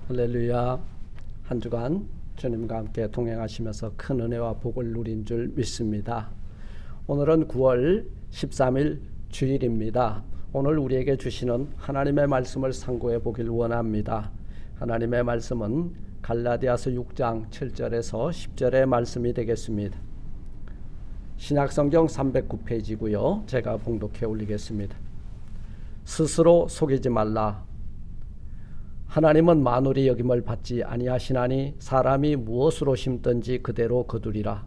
할렐루야. 한 주간 주님과 함께 동행하시면서 큰 은혜와 복을 누린 줄 믿습니다. 오늘은 9월 13일 주일입니다. 오늘 우리에게 주시는 하나님의 말씀을 상고해 보길 원합니다. 하나님의 말씀은 갈라디아서 6장 7절에서 10절의 말씀이 되겠습니다. 신약성경 309페이지고요. 제가 봉독해 올리겠습니다. 스스로 속이지 말라. 하나님은 만울이 여김을 받지 아니하시나니 사람이 무엇으로 심든지 그대로 거두리라.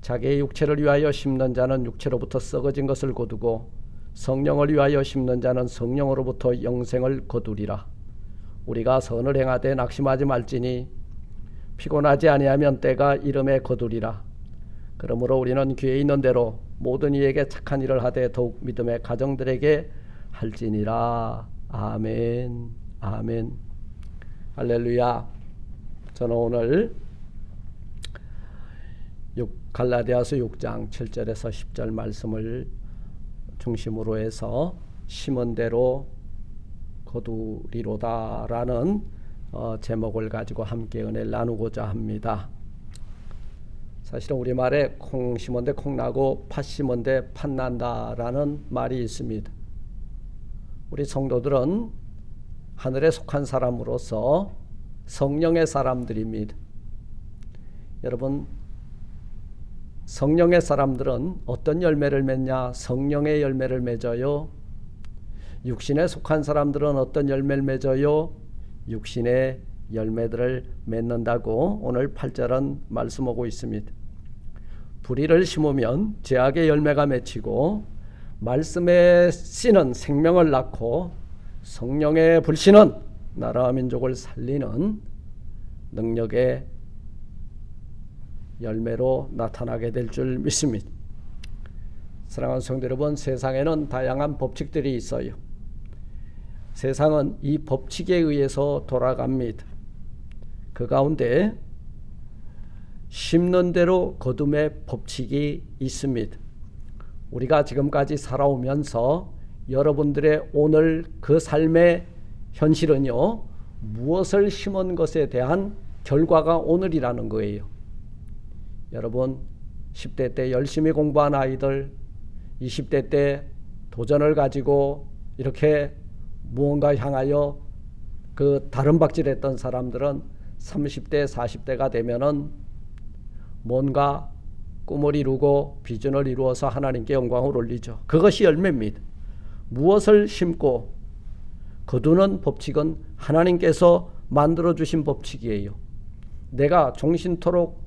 자기의 육체를 위하여 심는 자는 육체로부터 썩어진 것을 거두고 성령을 위하여 심는 자는 성령으로부터 영생을 거두리라. 우리가 선을 행하되 낙심하지 말지니 피곤하지 아니하면 때가 이름에 거두리라. 그러므로 우리는 귀에 있는 대로 모든 이에게 착한 일을 하되 더욱 믿음의 가정들에게 할지니라. 아멘. 아멘. 할렐루야. 저는 오늘 갈라디아서 6장 7절에서 10절 말씀을 중심으로 해서 심은 대로 거두리로다 라는 제목을 가지고 함께 은혜를 나누고자 합니다. 사실은 우리말에 콩 심은 데 콩 나고 팥 심은 데 팥 난다 라는 말이 있습니다. 우리 성도들은 하늘에 속한 사람으로서 성령의 사람들입니다. 여러분, 성령의 사람들은 어떤 열매를 맺냐? 성령의 열매를 맺어요. 육신에 속한 사람들은 어떤 열매를 맺어요? 육신의 열매들을 맺는다고 오늘 8절은 말씀하고 있습니다. 불의를 심으면 죄악의 열매가 맺히고 말씀의 씨는 생명을 낳고 성령의 불씨는 나라와 민족을 살리는 능력의 열매로 나타나게 될 줄 믿습니다. 사랑하는 성도 여러분, 세상에는 다양한 법칙들이 있어요. 세상은 이 법칙에 의해서 돌아갑니다. 그 가운데 심는 대로 거둠의 법칙이 있습니다. 우리가 지금까지 살아오면서 여러분들의 오늘 그 삶의 현실은요, 무엇을 심은 것에 대한 결과가 오늘이라는 거예요. 여러분, 10대 때 열심히 공부한 아이들, 20대 때 도전을 가지고 이렇게 무언가 향하여 그 다름박질했던 사람들은 30대, 40대가 되면은 뭔가 꿈을 이루고 비전을 이루어서 하나님께 영광을 올리죠. 그것이 열매입니다. 무엇을 심고 거두는 법칙은 하나님께서 만들어주신 법칙이에요. 내가 종신토록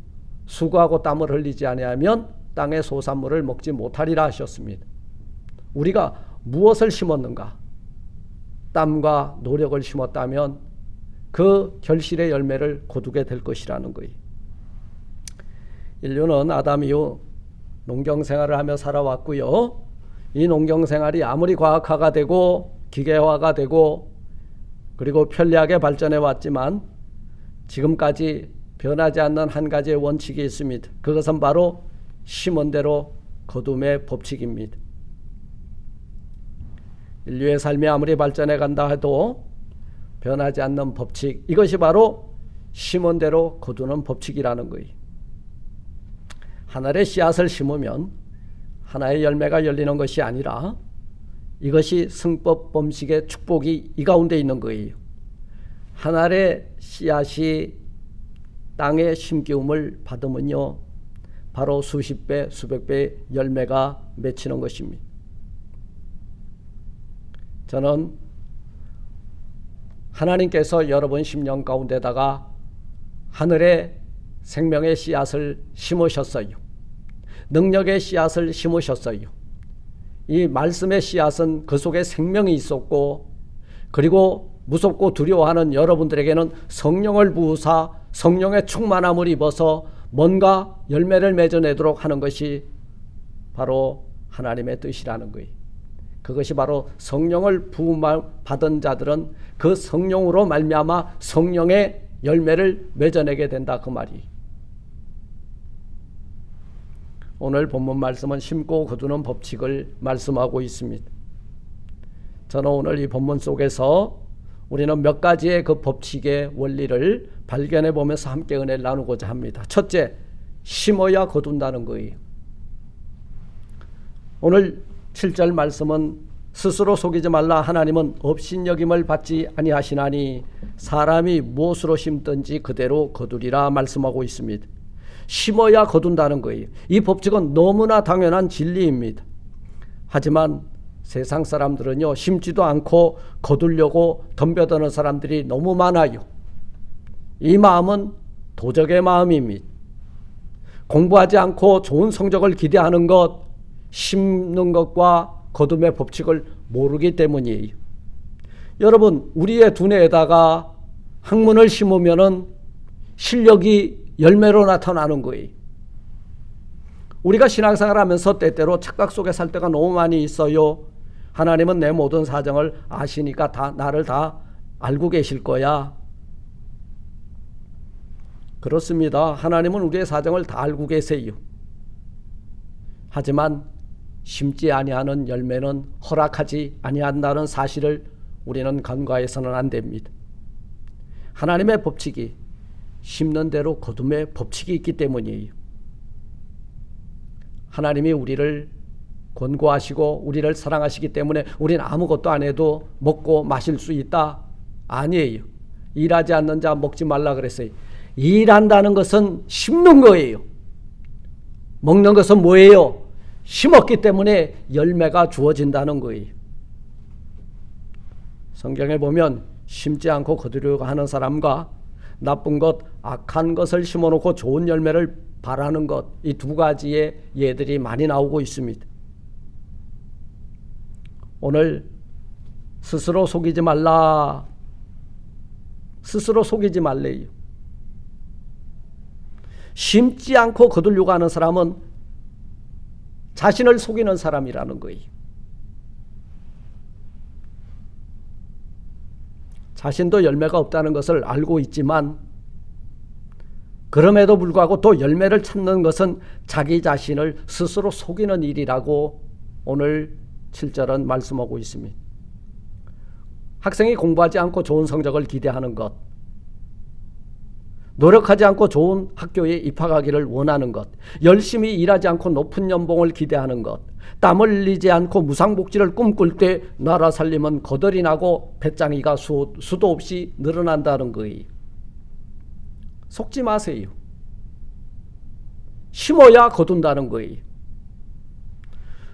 수고하고 땀을 흘리지 아니하면 땅의 소산물을 먹지 못하리라 하셨습니다. 우리가 무엇을 심었는가? 땀과 노력을 심었다면 그 결실의 열매를 거두게 될 것이라는 거예요. 인류는 아담 이후 농경생활을 하며 살아왔고요. 이 농경생활이 아무리 과학화가 되고 기계화가 되고 그리고 편리하게 발전해 왔지만 지금까지 변하지 않는 한 가지의 원칙이 있습니다. 그것은 바로 심은 대로 거둠의 법칙입니다. 인류의 삶이 아무리 발전해 간다 해도 변하지 않는 법칙, 이것이 바로 심은 대로 거두는 법칙이라는 거예요. 하늘의 씨앗을 심으면 하나의 열매가 열리는 것이 아니라 이것이 승법 범식의 축복이 이 가운데 있는 거예요. 하늘의 씨앗이 땅의 심기움을 받으면요, 바로 수십 배, 수백 배의 열매가 맺히는 것입니다. 저는 하나님께서 여러분 심령 가운데다가 하늘의 생명의 씨앗을 심으셨어요. 능력의 씨앗을 심으셨어요. 이 말씀의 씨앗은 그 속에 생명이 있었고, 그리고 무섭고 두려워하는 여러분들에게는 성령을 부으사 성령의 충만함을 입어서 뭔가 열매를 맺어내도록 하는 것이 바로 하나님의 뜻이라는 거예요. 그것이 바로 성령을 부음받은 자들은 그 성령으로 말미암아 성령의 열매를 맺어내게 된다, 그 말이. 오늘 본문 말씀은 심고 거두는 법칙을 말씀하고 있습니다. 저는 오늘 이 본문 속에서 우리는 몇 가지의 그 법칙의 원리를 발견해 보면서 함께 은혜를 나누고자 합니다. 첫째, 심어야 거둔다는 거예요. 오늘 7절 말씀은 스스로 속이지 말라. 하나님은 업신여김을 받지 아니하시나니 사람이 무엇으로 심든지 그대로 거두리라 말씀하고 있습니다. 심어야 거둔다는 거예요. 이 법칙은 너무나 당연한 진리입니다. 하지만 세상 사람들은요, 심지도 않고 거두려고 덤벼드는 사람들이 너무 많아요. 이 마음은 도적의 마음입니다. 공부하지 않고 좋은 성적을 기대하는 것, 심는 것과 거둠의 법칙을 모르기 때문이에요. 여러분, 우리의 두뇌에다가 학문을 심으면은 실력이 열매로 나타나는 거예요. 우리가 신앙생활 하면서 때때로 착각 속에 살 때가 너무 많이 있어요. 하나님은 내 모든 사정을 아시니까 나를 다 알고 계실 거야. 그렇습니다. 하나님은 우리의 사정을 다 알고 계세요. 하지만 심지 아니하는 열매는 허락하지 아니한다는 사실을 우리는 간과해서는 안 됩니다. 하나님의 법칙이 심는 대로 거둠의 법칙이 있기 때문이에요. 하나님이 우리를 권고하시고 우리를 사랑하시기 때문에 우리는 아무것도 안 해도 먹고 마실 수 있다? 아니에요. 일하지 않는 자 먹지 말라 그랬어요. 일한다는 것은 심는 거예요. 먹는 것은 뭐예요? 심었기 때문에 열매가 주어진다는 거예요. 성경에 보면 심지 않고 거두려고 하는 사람과 나쁜 것, 악한 것을 심어놓고 좋은 열매를 바라는 것, 이 두 가지의 예들이 많이 나오고 있습니다. 오늘 스스로 속이지 말라. 스스로 속이지 말래요. 심지 않고 거두려고 하는 사람은 자신을 속이는 사람이라는 거예요. 자신도 열매가 없다는 것을 알고 있지만 그럼에도 불구하고 또 열매를 찾는 것은 자기 자신을 스스로 속이는 일이라고 오늘 7절은 말씀하고 있습니다. 학생이 공부하지 않고 좋은 성적을 기대하는 것, 노력하지 않고 좋은 학교에 입학하기를 원하는 것, 열심히 일하지 않고 높은 연봉을 기대하는 것, 땀 흘리지 않고 무상복지를 꿈꿀 때 나라 살림은 거덜이 나고 배짱이가 수도 없이 늘어난다는 거예요. 속지 마세요. 심어야 거둔다는 거예요.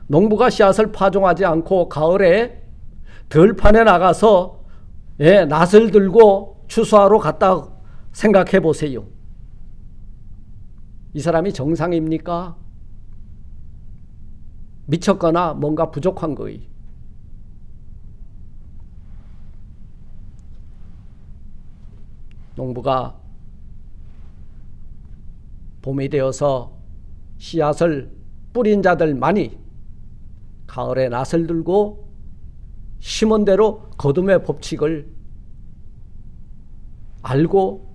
농부가 씨앗을 파종하지 않고 가을에 들판에 나가서 낫을 들고 추수하러 갔다 생각해 보세요. 이 사람이 정상입니까? 미쳤거나 뭔가 부족한 거예요. 농부가 봄이 되어서 씨앗을 뿌린 자들만이 가을에 낫을 들고 심은 대로 거둠의 법칙을 알고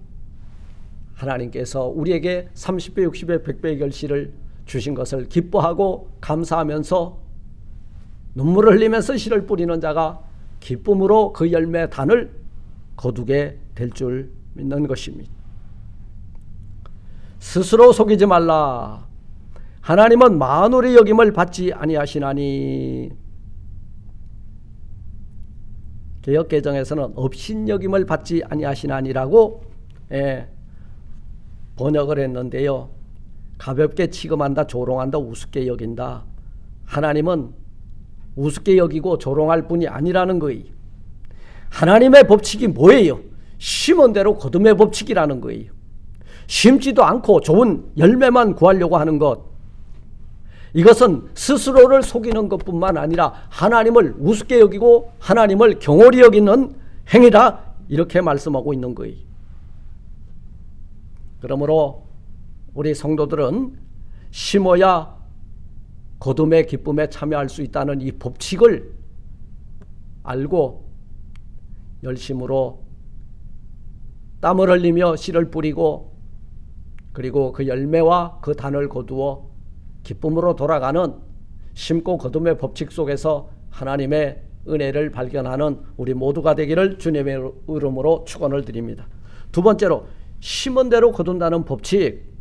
하나님께서 우리에게 30배, 60배, 100배의 결실을 주신 것을 기뻐하고 감사하면서 눈물을 흘리면서 씨를 뿌리는 자가 기쁨으로 그 열매 단을 거두게 될 줄 믿는 것입니다. 스스로 속이지 말라. 하나님은 만월의 여김을 받지 아니하시나니. 개역개정에서는 업신여김을 받지 아니하시나니라고 번역을 했는데요. 가볍게 취급한다, 조롱한다, 우습게 여긴다. 하나님은 우습게 여기고 조롱할 뿐이 아니라는 거예요. 하나님의 법칙이 뭐예요? 심은 대로 거둠의 법칙이라는 거예요. 심지도 않고 좋은 열매만 구하려고 하는 것, 이것은 스스로를 속이는 것뿐만 아니라 하나님을 우습게 여기고 하나님을 경홀히 여기는 행위다, 이렇게 말씀하고 있는 거예요. 그러므로 우리 성도들은 심어야 거둠의 기쁨에 참여할 수 있다는 이 법칙을 알고 열심으로 땀을 흘리며 씨를 뿌리고 그리고 그 열매와 그 단을 거두어 기쁨으로 돌아가는 심고 거둠의 법칙 속에서 하나님의 은혜를 발견하는 우리 모두가 되기를 주님의 이름으로 축원을 드립니다. 두 번째로 심은 대로 거둔다는 법칙.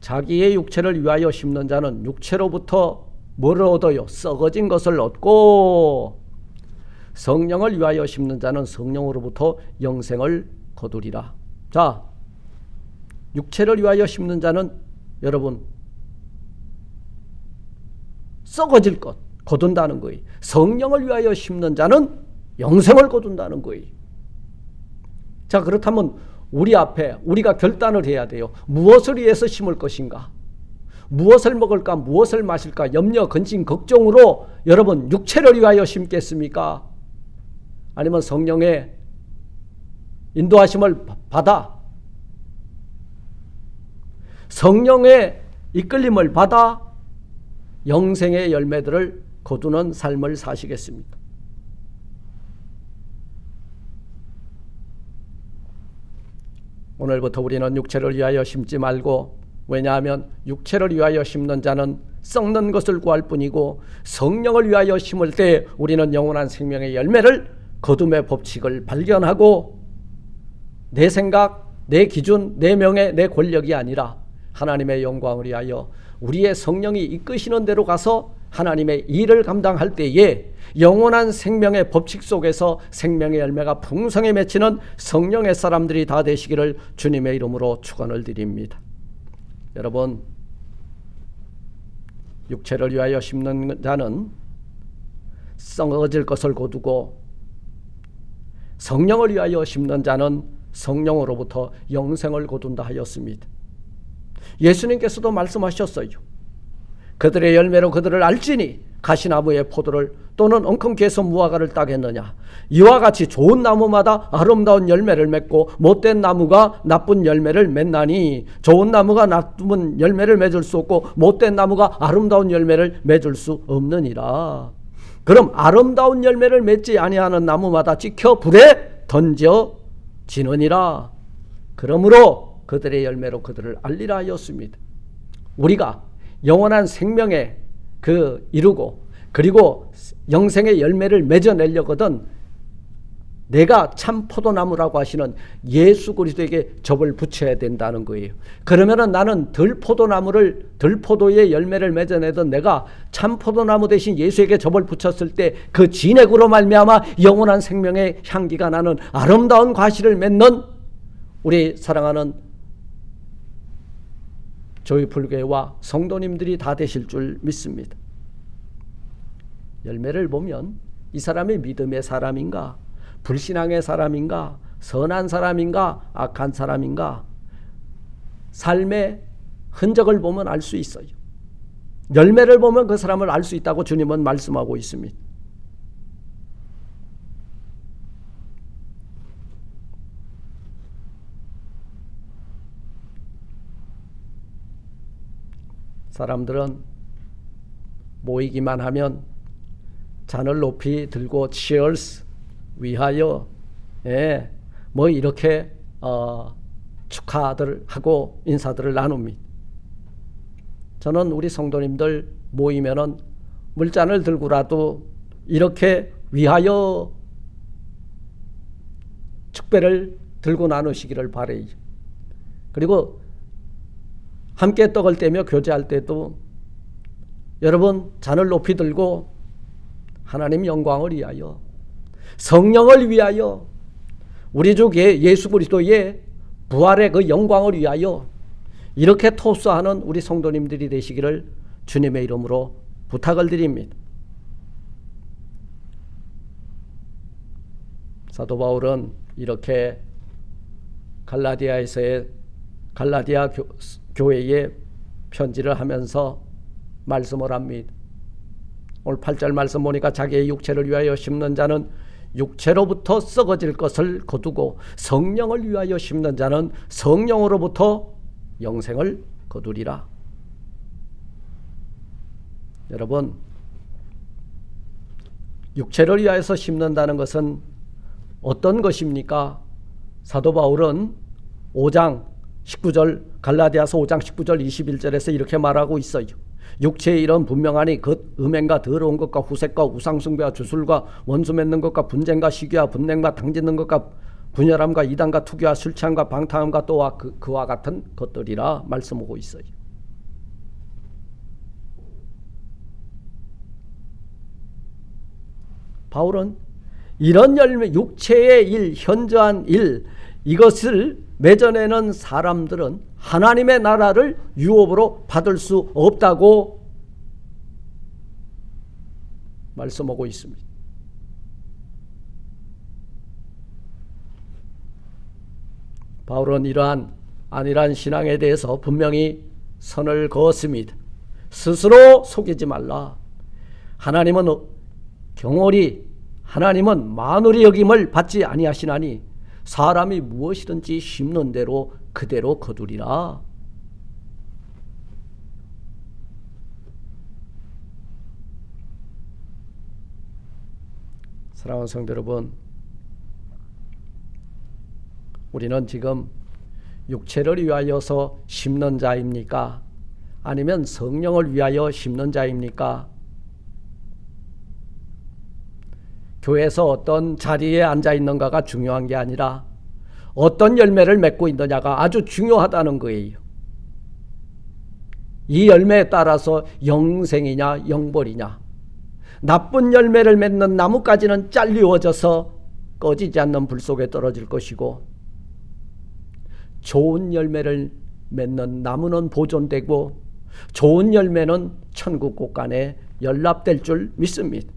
자기의 육체를 위하여 심는 자는 육체로부터 뭐를 얻어요? 썩어진 것을 얻고, 성령을 위하여 심는 자는 성령으로부터 영생을 거두리라. 자, 육체를 위하여 심는 자는 여러분 썩어질 것 거둔다는 거예요. 성령을 위하여 심는 자는 영생을 거둔다는 거예요. 자, 그렇다면 우리 앞에 우리가 결단을 해야 돼요. 무엇을 위해서 심을 것인가? 무엇을 먹을까? 무엇을 마실까? 염려, 근심, 걱정으로 여러분 육체를 위하여 심겠습니까? 아니면 성령의 인도하심을 받아 성령의 이끌림을 받아 영생의 열매들을 거두는 삶을 사시겠습니까? 오늘부터 우리는 육체를 위하여 심지 말고, 왜냐하면 육체를 위하여 심는 자는 썩는 것을 구할 뿐이고, 성령을 위하여 심을 때 우리는 영원한 생명의 열매를 거둠의 법칙을 발견하고, 내 생각, 내 기준, 내 명예, 내 권력이 아니라 하나님의 영광을 위하여 우리의 성령이 이끄시는 대로 가서 하나님의 일을 감당할 때에 영원한 생명의 법칙 속에서 생명의 열매가 풍성히 맺히는 성령의 사람들이 다 되시기를 주님의 이름으로 축원을 드립니다. 여러분, 육체를 위하여 심는 자는 썩어질 것을 거두고, 성령을 위하여 심는 자는 성령으로부터 영생을 거둔다 하였습니다. 예수님께서도 말씀하셨어요. 그들의 열매로 그들을 알지니 가시나무의 포도를 또는 엉겅퀴에서 무화과를 따겠느냐. 이와 같이 좋은 나무마다 아름다운 열매를 맺고 못된 나무가 나쁜 열매를 맺나니, 좋은 나무가 나쁜 열매를 맺을 수 없고 못된 나무가 아름다운 열매를 맺을 수 없느니라. 그럼 아름다운 열매를 맺지 아니하는 나무마다 찍혀 불에 던져지느니라. 그러므로 그들의 열매로 그들을 알리라 하였습니다. 우리가 영원한 생명에 이루고 그리고 영생의 열매를 맺어내려거든 내가 참 포도나무라고 하시는 예수 그리스도에게 접을 붙여야 된다는 거예요. 그러면은 나는 들포도의 열매를 맺어내던 내가 참 포도나무 대신 예수에게 접을 붙였을 때 그 진액으로 말미암아 영원한 생명의 향기가 나는 아름다운 과실을 맺는 우리 사랑하는 조이풀교회와 성도님들이 다 되실 줄 믿습니다. 열매를 보면 이 사람이 믿음의 사람인가, 불신앙의 사람인가, 선한 사람인가, 악한 사람인가, 삶의 흔적을 보면 알 수 있어요. 열매를 보면 그 사람을 알 수 있다고 주님은 말씀하고 있습니다. 사람들은 모이기만 하면 잔을 높이 들고 cheers 위하여 뭐 이렇게 축하들 하고 인사들을 나눕니다. 저는 우리 성도님들 모이면은 물잔을 들고라도 이렇게 위하여 축배를 들고 나누시기를 바라요. 그리고 함께 떡을 떼며 교제할 때도 여러분 잔을 높이 들고 하나님 영광을 위하여, 성령을 위하여, 우리 주 예수 그리스도의 부활의 그 영광을 위하여 이렇게 토스하는 우리 성도님들이 되시기를 주님의 이름으로 부탁을 드립니다. 사도 바울은 이렇게 갈라디아 교회에 편지를 하면서 말씀을 합니다. 오늘 8절 말씀 보니까 자기의 육체를 위하여 심는 자는 육체로부터 썩어질 것을 거두고 성령을 위하여 심는 자는 성령으로부터 영생을 거두리라. 여러분, 육체를 위하여서 심는다는 것은 어떤 것입니까? 사도 바울은 5장 19절 갈라디아서 5장 19절 21절에서 이렇게 말하고 있어요. 육체의 일은 분명하니 그 음행과 더러운 것과 후색과 우상숭배와 주술과 원수 맺는 것과 분쟁과 시기와 분냉과 당짓는 것과 분열함과 이단과 투기와 술 취함과 방탕함과 또한 그와 같은 것들이라 말씀하고 있어요. 바울은 이런 열매, 육체의 일, 현저한 일, 이것을 맺어내는 사람들은 하나님의 나라를 유업으로 받을 수 없다고 말씀하고 있습니다. 바울은 이러한 안일한 신앙에 대해서 분명히 선을 그었습니다. 스스로 속이지 말라. 하나님은 경홀히, 하나님은 만홀히 여김을 받지 아니하시나니 사람이 무엇이든지 심는 대로 그대로 거두리라. 사랑하는 성도 여러분, 우리는 지금 육체를 위하여서 심는 자입니까? 아니면 성령을 위하여 심는 자입니까? 교회에서 어떤 자리에 앉아 있는가가 중요한 게 아니라 어떤 열매를 맺고 있느냐가 아주 중요하다는 거예요. 이 열매에 따라서 영생이냐 영벌이냐. 나쁜 열매를 맺는 나뭇가지는 잘리워져서 꺼지지 않는 불 속에 떨어질 것이고, 좋은 열매를 맺는 나무는 보존되고 좋은 열매는 천국 곳간에 연락될 줄 믿습니다.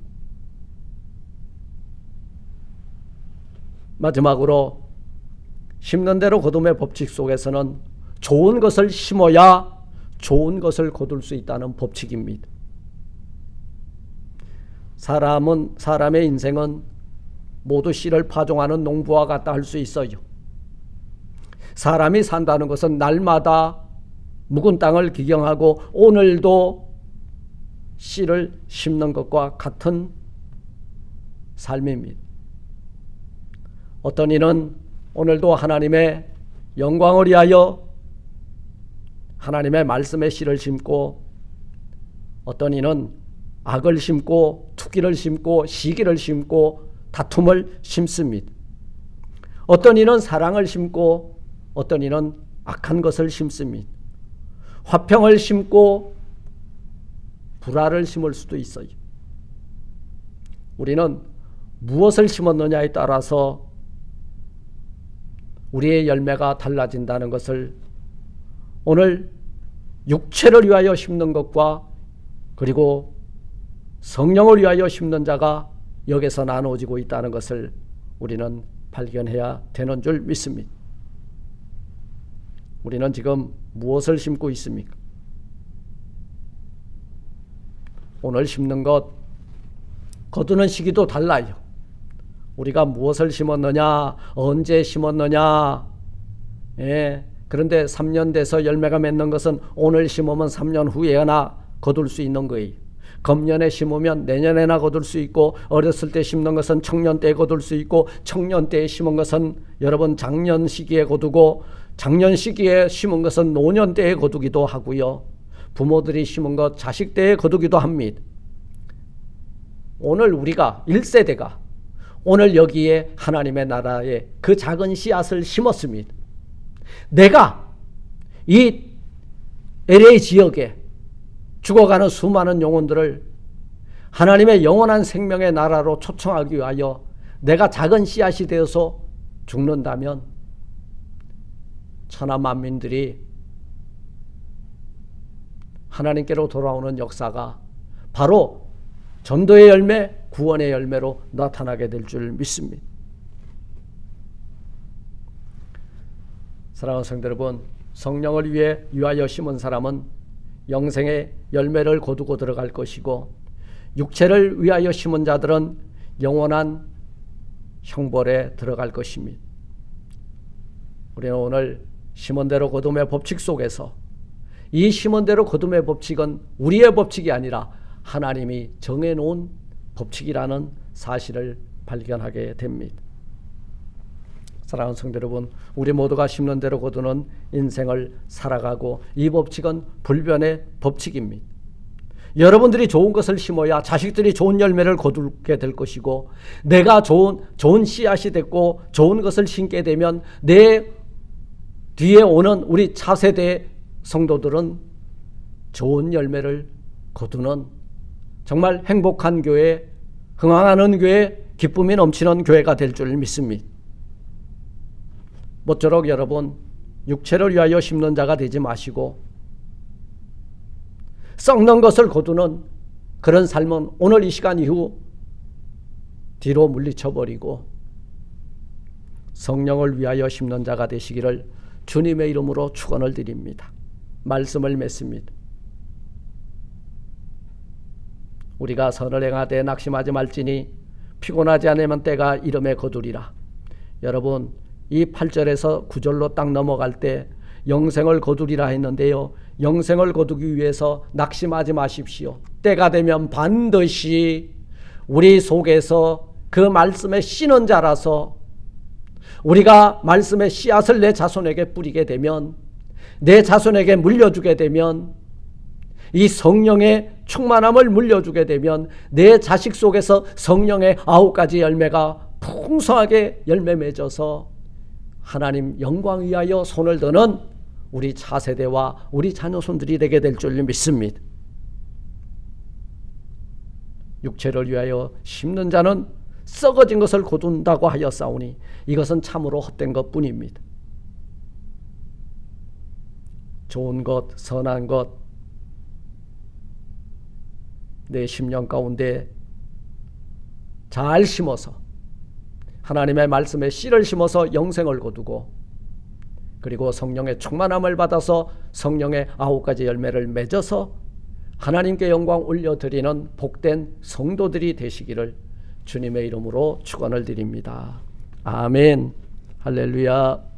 마지막으로 심는 대로 거둠의 법칙 속에서는 좋은 것을 심어야 좋은 것을 거둘 수 있다는 법칙입니다. 사람의 인생은 모두 씨를 파종하는 농부와 같다 할 수 있어요. 사람이 산다는 것은 날마다 묵은 땅을 기경하고 오늘도 씨를 심는 것과 같은 삶입니다. 어떤 이는 오늘도 하나님의 영광을 위하여 하나님의 말씀의 씨를 심고, 어떤 이는 악을 심고 투기를 심고 시기를 심고 다툼을 심습니다. 어떤 이는 사랑을 심고 어떤 이는 악한 것을 심습니다. 화평을 심고 불화를 심을 수도 있어요. 우리는 무엇을 심었느냐에 따라서 우리의 열매가 달라진다는 것을 오늘 육체를 위하여 심는 것과 그리고 성령을 위하여 심는 자가 여기서 나누어지고 있다는 것을 우리는 발견해야 되는 줄 믿습니다. 우리는 지금 무엇을 심고 있습니까? 오늘 심는 것, 거두는 시기도 달라요. 우리가 무엇을 심었느냐, 언제 심었느냐. 그런데 3년 돼서 열매가 맺는 것은 오늘 심으면 3년 후에나 거둘 수 있는 거예요. 금년에 심으면 내년에나 거둘 수 있고, 어렸을 때 심는 것은 청년 때에 거둘 수 있고, 청년 때에 심은 것은 여러분 작년 시기에 거두고, 작년 시기에 심은 것은 노년 때에 거두기도 하고요. 부모들이 심은 것 자식 때에 거두기도 합니다. 오늘 우리가 1세대가 오늘 여기에 하나님의 나라에 그 작은 씨앗을 심었습니다. 내가 이 LA 지역에 죽어가는 수많은 영혼들을 하나님의 영원한 생명의 나라로 초청하기 위하여 내가 작은 씨앗이 되어서 죽는다면 천하 만민들이 하나님께로 돌아오는 역사가 바로 전도의 열매, 구원의 열매로 나타나게 될 줄 믿습니다. 사랑하는 성도 여러분, 성령을 위하여 심은 사람은 영생의 열매를 거두고 들어갈 것이고, 육체를 위하여 심은 자들은 영원한 형벌에 들어갈 것입니다. 우리는 오늘 심은 대로 거둠의 법칙 속에서, 이 심은 대로 거둠의 법칙은 우리의 법칙이 아니라 하나님이 정해놓은 법칙이라는 사실을 발견하게 됩니다. 사랑하는 성도 여러분, 우리 모두가 심는 대로 거두는 인생을 살아가고, 이 법칙은 불변의 법칙입니다. 여러분들이 좋은 것을 심어야 자식들이 좋은 열매를 거두게 될 것이고, 내가 좋은 씨앗이 됐고 좋은 것을 심게 되면 내 뒤에 오는 우리 차세대 성도들은 좋은 열매를 거두는 정말 행복한 교회, 흥황하는 교회, 기쁨이 넘치는 교회가 될 줄 믿습니다. 모쪼록 여러분 육체를 위하여 심는 자가 되지 마시고 썩는 것을 거두는 그런 삶은 오늘 이 시간 이후 뒤로 물리쳐버리고 성령을 위하여 심는 자가 되시기를 주님의 이름으로 축원을 드립니다. 말씀을 맺습니다. 우리가 선을 행하되 낙심하지 말지니 피곤하지 않으면 때가 이름에 거두리라. 여러분 이 8절에서 9절로 딱 넘어갈 때 영생을 거두리라 했는데요, 영생을 거두기 위해서 낙심하지 마십시오. 때가 되면 반드시 우리 속에서 그 말씀에 씨는 자라서 우리가 말씀의 씨앗을 내 자손에게 뿌리게 되면, 내 자손에게 물려주게 되면, 이 성령의 충만함을 물려주게 되면 내 자식 속에서 성령의 9가지 열매가 풍성하게 열매 맺어서 하나님 영광 위하여 손을 드는 우리 차세대와 우리 자녀손들이 되게 될 줄 믿습니다. 육체를 위하여 심는 자는 썩어진 것을 거둔다고 하였사오니 이것은 참으로 헛된 것뿐입니다. 좋은 것, 선한 것, 내 심령 가운데 잘 심어서 하나님의 말씀에 씨를 심어서 영생을 거두고, 그리고 성령의 충만함을 받아서 성령의 9가지 열매를 맺어서 하나님께 영광 올려드리는 복된 성도들이 되시기를 주님의 이름으로 축원을 드립니다. 아멘. 할렐루야.